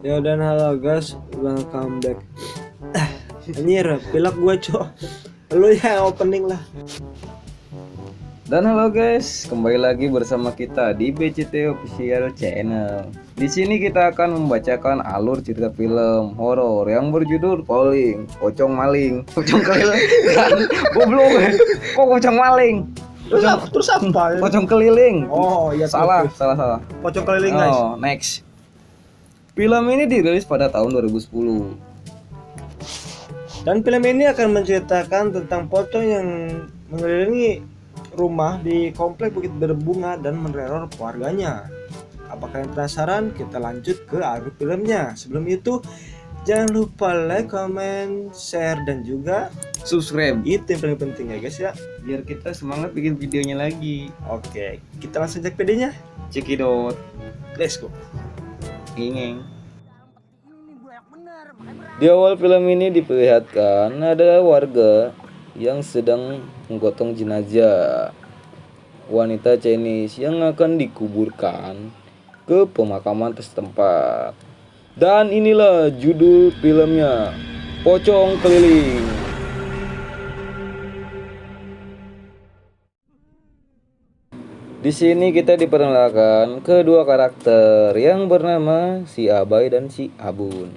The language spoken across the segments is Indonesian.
Ya dan halo guys, welcome back. Anjir, pilek gue cok. Lu ya opening lah. Dan halo guys, kembali lagi bersama kita di BCT Official Channel. Di sini kita akan membacakan alur cerita film horor yang berjudul Calling, Pocong Maling, Pocong Keliling. Goblok. Kok Pocong Maling? Terus apa? Pocong Keliling. Oh iya, Salah. Pocong keliling guys. Oh, next. Film ini dirilis pada tahun 2010. Dan film ini akan menceritakan tentang pocong yang mengelilingi rumah di komplek Bukit Berbunga dan meneror keluarganya. Apakah yang penasaran? Kita lanjut ke alur filmnya. Sebelum itu, jangan lupa like, comment, share, dan juga Subscribe itu yang paling penting ya guys ya. biar kita semangat bikin videonya lagi. Oke, kita langsung cek PD-nya. Cekidot. Let's go. Nging. Di awal film ini diperlihatkan ada warga yang sedang menggotong jenazah wanita Chinese yang akan dikuburkan ke pemakaman setempat. Dan inilah judul filmnya, Pocong Keliling. Di sini kita diperkenalkan kedua karakter yang bernama si Abai dan si Abun.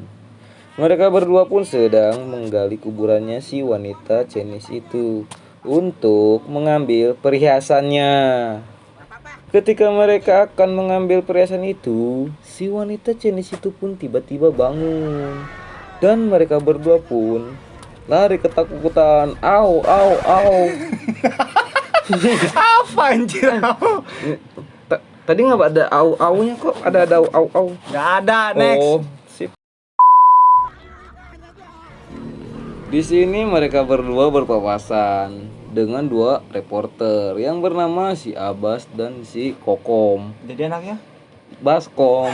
Mereka berdua pun sedang menggali kuburannya si wanita Chinese itu untuk mengambil perhiasannya. Ketika mereka akan mengambil perhiasan itu, si wanita Chinese itu pun tiba-tiba bangun. Dan mereka berdua pun lari ketakutan. Au, au, au. Apa anjir? Tadi nggak ada au-aunya, kok ada au-au. Nggak ada, next. Oh, sip. Di sini mereka berdua berpapasan dengan dua reporter yang bernama si Abbas dan si Kokom. Jadi anaknya? Baskom.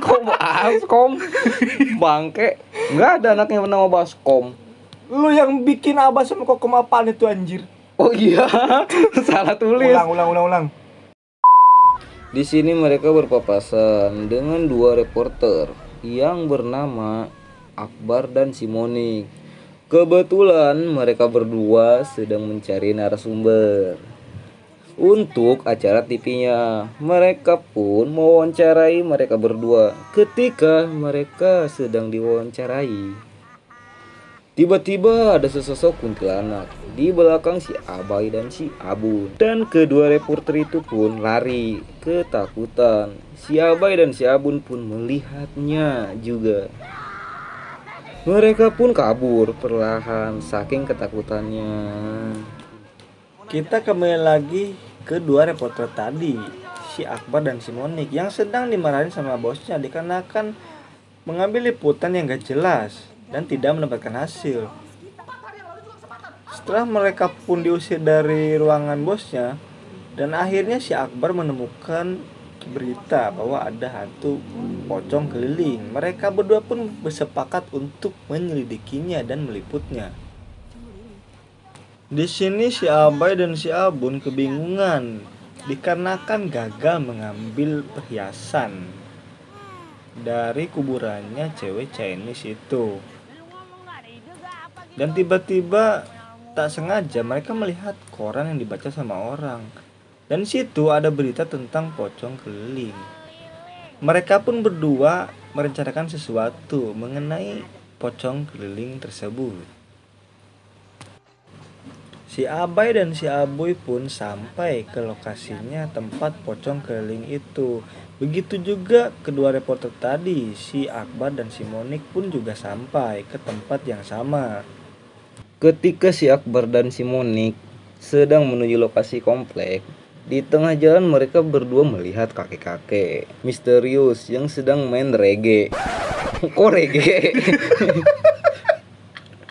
Kok Baskom? Bangke. Nggak ada anaknya bernama Baskom. Lu yang bikin Abah sama Kokom apaan itu anjir? Oh iya, salah tulis. Ulang. Di sini mereka berpapasan dengan dua reporter yang bernama Akbar dan Simonik. Kebetulan mereka berdua sedang mencari narasumber untuk acara TV-nya. Mereka pun mewawancarai mereka berdua. Ketika mereka sedang diwawancarai, tiba-tiba ada sesosok kuntilanak di belakang si Abai dan si Abun. Dan kedua reporter itu pun lari ketakutan. Si Abai dan si Abun pun melihatnya juga. Mereka pun kabur perlahan saking ketakutannya. Kita kembali lagi ke dua reporter tadi, si Akbar dan si Monik, yang sedang dimarahin sama bosnya dikarenakan mengambil liputan yang gak jelas dan tidak mendapatkan hasil. Setelah mereka pun diusir dari ruangan bosnya, dan akhirnya si Akbar menemukan berita bahwa ada hantu pocong keliling. Mereka berdua pun bersepakat untuk menyelidikinya dan meliputnya. Di sini si Abai dan si Abun kebingungan dikarenakan gagal mengambil perhiasan dari kuburannya cewek Chinese itu. Dan tiba-tiba tak sengaja mereka melihat koran yang dibaca sama orang. Dan situ ada berita tentang pocong keliling. Mereka pun berdua merencanakan sesuatu mengenai pocong keliling tersebut. Si Abai dan si Aboy pun sampai ke lokasinya tempat pocong keliling itu. Begitu juga kedua reporter tadi, si Akbar dan si Monik pun juga sampai ke tempat yang sama. Ketika si Akbar dan si Monik sedang menuju lokasi komplek, di tengah jalan mereka berdua melihat kakek-kakek misterius yang sedang main reggae. Kok reggae?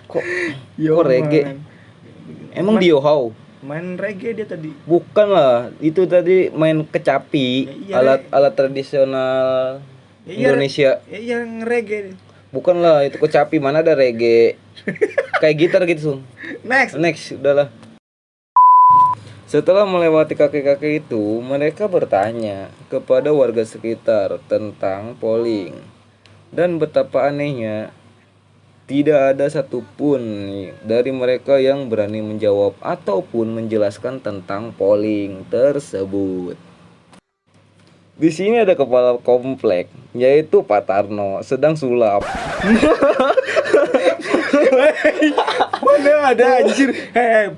Kok reggae? Emang di Yohau? Main reggae dia tadi. Bukan lah, itu tadi main kecapi, Ya, iya, alat tradisional Indonesia. Iya reggae. Bukan lah, itu kecapi, mana ada reggae. Kayak gitar gitu. Next. Udahlah. Setelah melewati kakek-kakek itu, mereka bertanya kepada warga sekitar tentang polling. Dan betapa anehnya, tidak ada satupun nih dari mereka yang berani menjawab ataupun menjelaskan tentang polling tersebut. Di sini ada kepala komplek, yaitu Pak Tarno, sedang sulap. Mana ada anjir?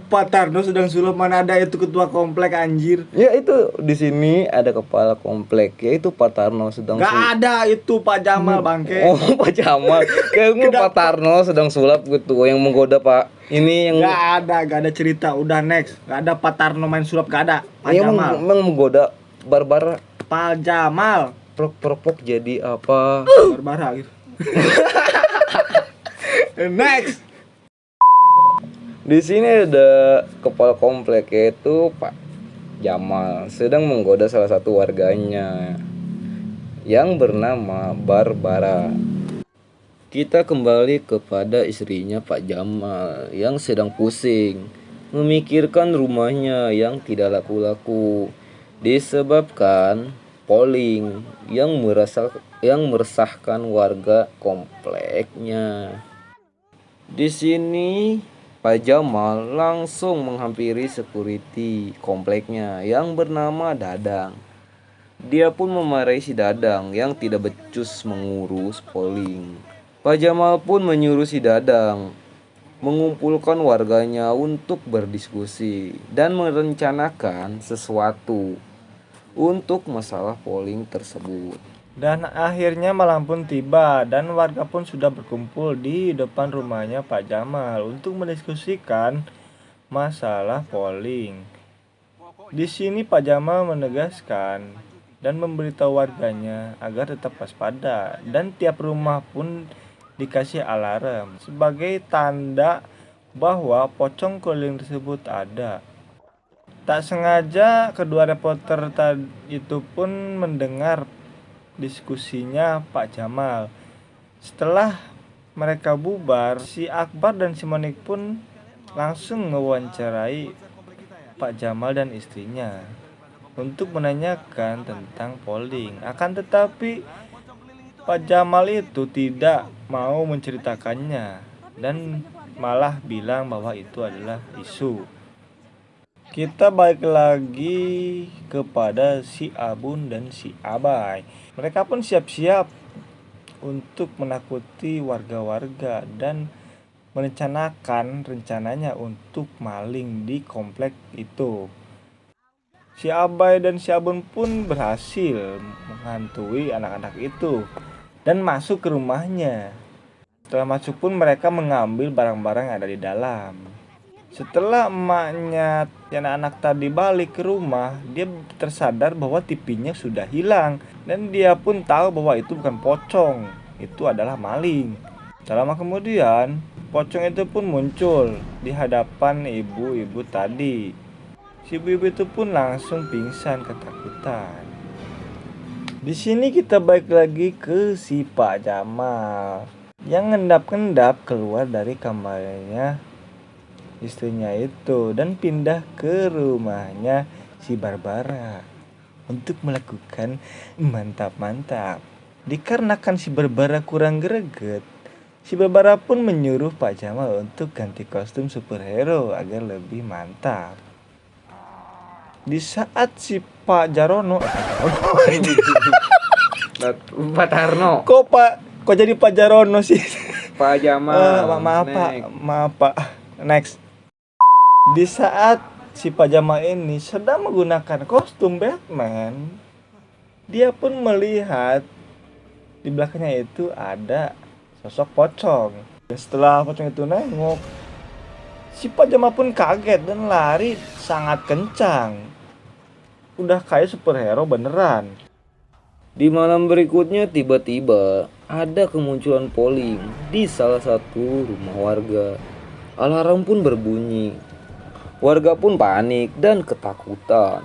Pak Tarno sedang sulap, mana ada itu ketua komplek anjir? Ya itu di sini ada kepala komplek, yaitu Pak Tarno sedang Gak ada itu Pak Jamal bangke. Oh, Pak Jamal. Kayaknya Pak Tarno sedang sulap gitu yang menggoda Pak. Ini yang Gak ada cerita. Udah next. Gak ada Pak Tarno main sulap, gak ada. Pak yang Jamal. menggoda Barbara. Pak Jamal. Prok jadi apa? Barbara gitu. Next. Di sini ada kepala komplek yaitu Pak Jamal sedang menggoda salah satu warganya yang bernama Barbara. Kita kembali kepada istrinya Pak Jamal yang sedang pusing memikirkan rumahnya yang tidak laku-laku disebabkan polling yang meresahkan warga kompleknya. Di sini Pak Jamal langsung menghampiri security kompleknya yang bernama Dadang. Dia pun memarahi si Dadang yang tidak becus mengurus polling. Pak Jamal pun menyuruh si Dadang mengumpulkan warganya untuk berdiskusi dan merencanakan sesuatu untuk masalah polling tersebut. Dan akhirnya malam pun tiba dan warga pun sudah berkumpul di depan rumahnya Pak Jamal untuk mendiskusikan masalah polling. Di sini Pak Jamal menegaskan dan memberitahu warganya agar tetap waspada dan tiap rumah pun dikasih alarm sebagai tanda bahwa pocong keliling tersebut ada. Tak sengaja kedua reporter itu pun mendengar diskusinya Pak Jamal. Setelah mereka bubar, si Akbar dan si Monik pun langsung mewawancarai Pak Jamal dan istrinya untuk menanyakan tentang polling. Akan tetapi Pak Jamal itu tidak mau menceritakannya dan malah bilang bahwa itu adalah isu. Kita balik lagi kepada si Abun dan si Abai. Mereka pun siap-siap untuk menakuti warga-warga dan merencanakan rencananya untuk maling di komplek itu. Si Abai dan si Abun pun berhasil menghantui anak-anak itu dan masuk ke rumahnya. Setelah masuk pun mereka mengambil barang-barang yang ada di dalam. Setelah emaknya dan anak tadi balik ke rumah, dia tersadar bahwa TV-nya sudah hilang dan dia pun tahu bahwa itu bukan pocong, itu adalah maling. Tak lama kemudian, pocong itu pun muncul di hadapan ibu-ibu tadi. Si ibu-ibu itu pun langsung pingsan ketakutan. Di sini kita balik lagi ke si Pak Jamal yang ngendap-ngendap keluar dari kamarnya istrinya itu dan pindah ke rumahnya si Barbara untuk melakukan mantap-mantap. Dikarenakan si Barbara kurang greget, si Barbara pun menyuruh Pak Jamal untuk ganti kostum superhero agar lebih mantap. Di saat si Pak Jarono Pak Tarno. Kok jadi Pak Jarono sih? Pak Jamal. Maaf Pak. Next. Di saat si Pak Jamal ini sedang menggunakan kostum Batman, dia pun melihat di belakangnya itu ada sosok pocong. Dan setelah pocong itu nengok, si Pak Jamal pun kaget dan lari sangat kencang. Udah kayak superhero beneran. Di malam berikutnya tiba-tiba ada kemunculan polling di salah satu rumah warga. Alarm pun berbunyi. Warga pun panik dan ketakutan.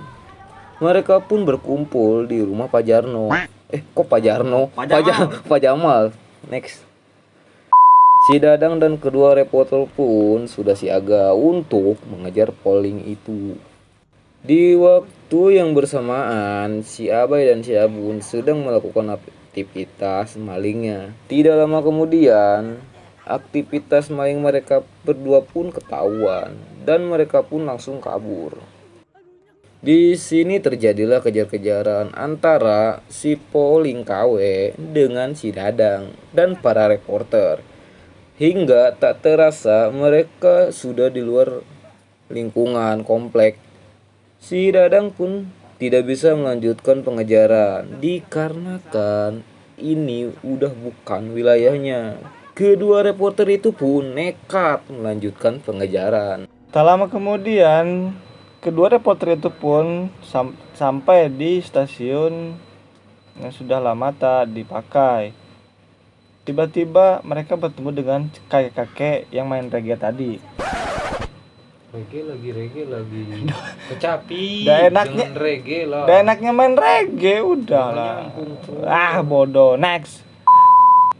Mereka pun berkumpul di rumah Pak Jarno. Kok Pak Jarno? Pak Jamal. Next. Si Dadang dan kedua reporter pun sudah siaga untuk mengejar polling itu. Di waktu yang bersamaan, si Abai dan si Abun sedang melakukan aktivitas malingnya. Tidak lama kemudian, aktivitas maling mereka berdua pun ketahuan dan mereka pun langsung kabur. Di sini terjadilah kejar-kejaran antara si Poling KW dengan si Dadang dan para reporter. Hingga tak terasa mereka sudah di luar lingkungan komplek. Si Dadang pun tidak bisa melanjutkan pengejaran dikarenakan ini udah bukan wilayahnya. Kedua reporter itu pun nekat melanjutkan pengejaran. Tak lama kemudian, kedua reporter itu pun sampai di stasiun yang sudah lama tak dipakai. Tiba-tiba mereka bertemu dengan kakek-kakek yang main reggae tadi. Reggae lagi kecapi. Udah enaknya main reggae, udahlah. Bodoh. Next.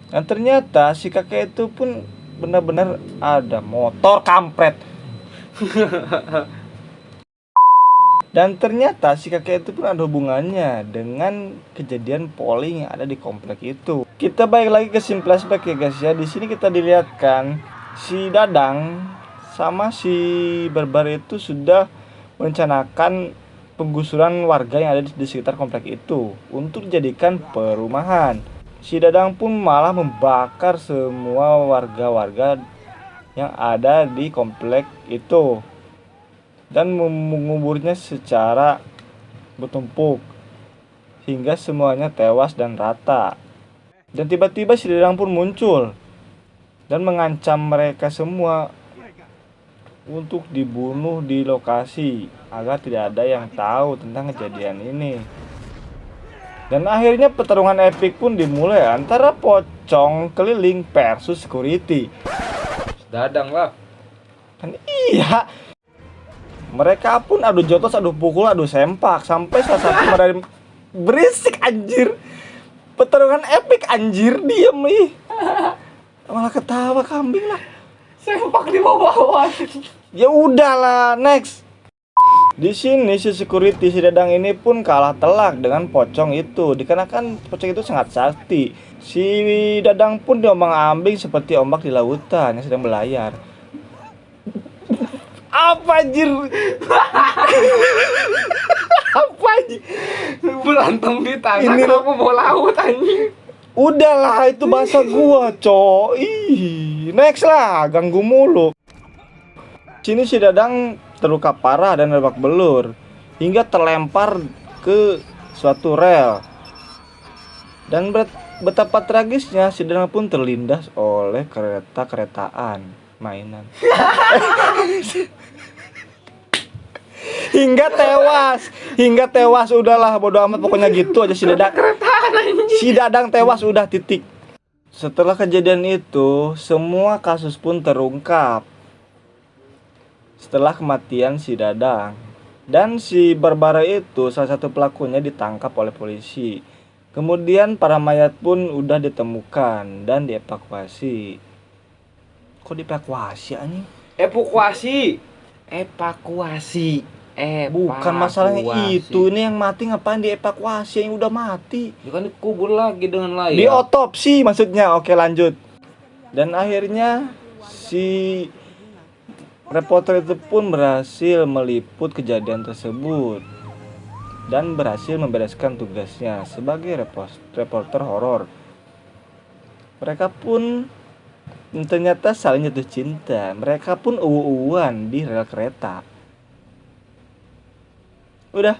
Dan ternyata si kakek itu pun benar-benar ada motor kampret. Dan ternyata si kakek itu pun ada hubungannya dengan kejadian polling yang ada di komplek itu. Kita balik lagi ke simple flashback ya guys ya. Di sini kita dilihatkan si Dadang sama si Barbar itu sudah merencanakan penggusuran warga yang ada di sekitar komplek itu untuk dijadikan perumahan. Si Dadang pun malah membakar semua warga-warga yang ada di komplek itu dan menguburnya secara bertumpuk hingga semuanya tewas dan rata. Dan tiba-tiba si Dadang pun muncul dan mengancam mereka semua untuk dibunuh di lokasi agar tidak ada yang tahu tentang kejadian ini. Dan akhirnya pertarungan epik pun dimulai antara pocong keliling versus security. Dadang lah. Kan iya. Mereka pun adu jotos, adu pukul, adu sempak sampai salah satu mereka berisik anjir. Pertarungan epik anjir, diem nih. Malah ketawa kambing lah. Sempak di bawah. Ya udahlah, next. Di sini si security si Dadang ini pun kalah telak dengan pocong itu dikarenakan pocong itu sangat sakti. Si Dadang pun diombang-ambing seperti ombak di lautan yang sedang berlayar. Apa anjir? Apa anjir? Berantem di tanah. Ini kenapa mau laut anjing? Udahlah itu bahasa gua, cok. Ih, next lah, ganggu mulu. Sini si Dadang terluka parah dan babak belur hingga terlempar ke suatu rel. Dan betapa tragisnya si Dadang pun terlindas oleh kereta-keretaan mainan. hingga tewas udahlah bodo amat pokoknya gitu aja si Dadang tewas udah titik. Setelah kejadian itu semua kasus pun terungkap setelah kematian si Dadang dan si Barbara itu salah satu pelakunya ditangkap oleh polisi. Kemudian para mayat pun udah ditemukan dan dievakuasi. Kok dievakuasi anjing? Evakuasi. Bukan masalahnya itu, ini yang mati ngapain dievakuasi, yang udah mati? Ya kan dikubur lagi dengan layak. Diotopsi maksudnya. Oke lanjut. Dan akhirnya si reporter itu pun berhasil meliput kejadian tersebut dan berhasil membereskan tugasnya sebagai reporter horor. Mereka pun ternyata saling jatuh cinta. Mereka pun uwu-uwan di rel kereta. Udah,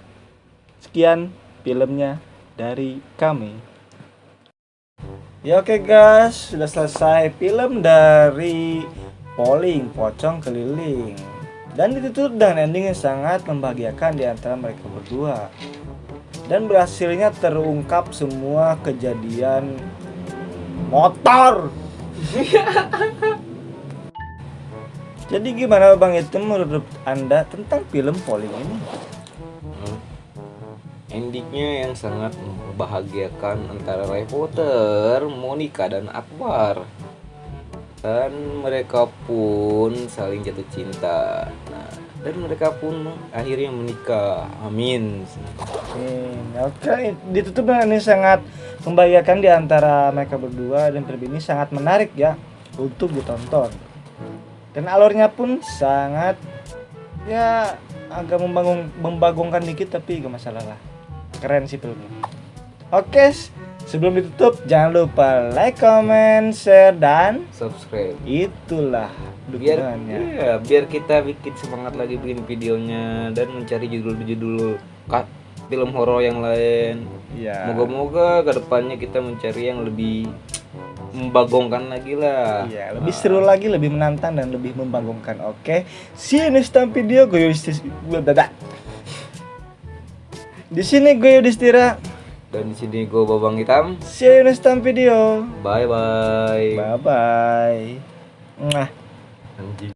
sekian filmnya dari kami. Ya oke guys, sudah selesai film dari Polling, pocong keliling. Dan ditutup dengan ending yang sangat membahagiakan di antara mereka berdua. Dan berhasilnya terungkap semua kejadian motor. Jadi gimana Bang itu menurut Anda tentang film Polling ini? Endingnya yang sangat membahagiakan antara reporter, Monica dan Akbar. Dan mereka pun saling jatuh cinta. Nah, dan mereka pun akhirnya menikah. Amin. Oke, ditutup dengan ini sangat membahagiakan di antara mereka berdua, dan film ini sangat menarik ya untuk ditonton. Dan alurnya pun sangat ya agak membagongkan dikit, tapi gak masalah lah. Keren sih filmnya. Oke, sebelum ditutup jangan lupa like, comment, share, dan Subscribe. itulah Biar dukungannya. biar kita bikin semangat lagi bikin videonya dan mencari judul-judul film horor yang lain. Ya. Moga-moga kedepannya kita mencari yang lebih membagongkan lagi lah. Iya, lebih seru lagi, lebih menantang dan lebih membagongkan. Oke, see you next time video. Di sini gue Yudhistira. Dan di sini gue Babang Hitam. See you next time video. Bye bye. Bye bye. Nah. Anjing.